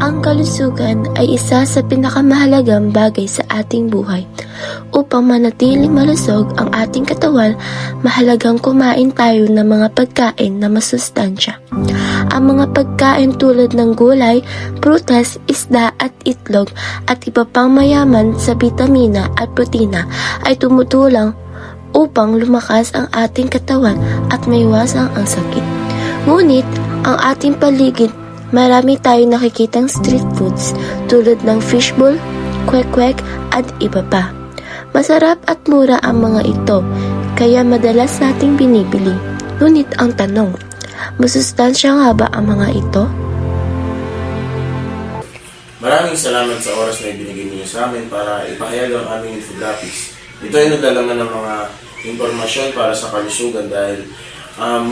Ang kalusugan ay isa sa pinakamahalagang bagay sa ating buhay. Upang manatiling malusog ang ating katawan, mahalagang kumain tayo ng mga pagkain na masustansya. Ang mga pagkain tulad ng gulay, prutas, isda at itlog at iba pang mayaman sa bitamina at protina ay tumutulong upang lumakas ang ating katawan at maiwasan ang sakit. Ngunit, ang ating paligid, marami tayong nakikitang street foods tulad ng fishball, kwek-kwek at iba pa. Masarap at mura ang mga ito, kaya madalas nating binibili. Ngunit ang tanong, masustansya nga ba ang mga ito? Maraming salamat sa oras na ibinigay niyo sa amin para ipahayag ang aming infographics. Ito ay naglalaman ng mga impormasyon para sa kalusugan dahil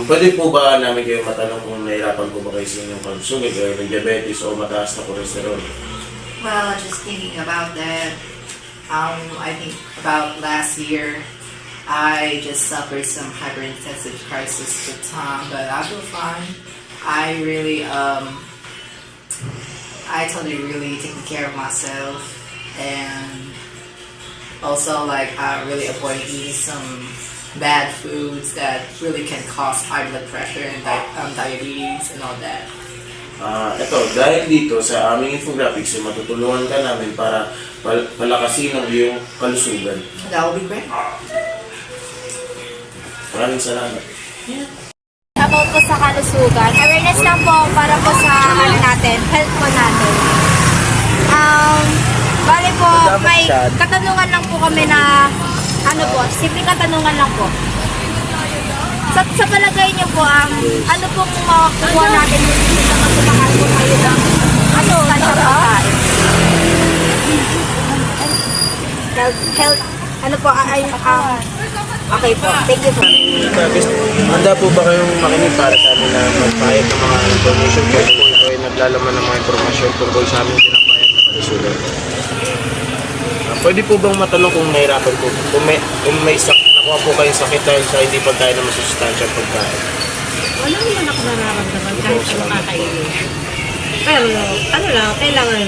pwede po ba namin kayo matanong kung nahirapan po ba kayo sa inyong kalusugan, kayo ng diabetes o mataas na cholesterol? Well, just thinking about that, I think about last year, I just suffered some hyperintensive crisis with Tom, but I feel fine. I totally really taking care of myself, and also I really avoid eating some bad foods that really can cause high blood pressure and diabetes and all that. Dahil dito sa aming infographics, matutulungan ka namin para palakasin ang iyong kalusugan. That will be great. Maraming salamat. About po sa kalusugan, awareness lang po para po sa health po natin. Bali po, may katanungan lang po kami na simple katanungan lang po. Sa palagay niyo po, ano pong makukuha natin kapag kumakain po kayo ng sa pagkain? Health, okay po, thank you po. Handa po ba kayong makinig para sa amin na magpahayag ng mga information po? Ito ay naglalaman ng mga informasyon tungkol sa aming pinapahayag na kalusugan. Pwede po bang matanong kung nahirapan po? Kung may nakuha po kayong sakit dahil sa hindi pagkain na masustansya pagkain? Wala naman ako nararamdaman kahit ano kakainin. Pero kailangan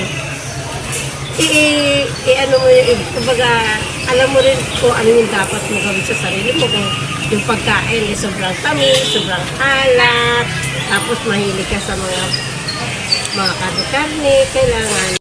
i-ano mo yung, kumbaga, alam mo rin kung ano yung dapat mo gawin sa sarili mo. Kung yung pagkain ay sobrang tamis, sobrang alat, tapos mahilig ka sa mga karne-karne, kailangan.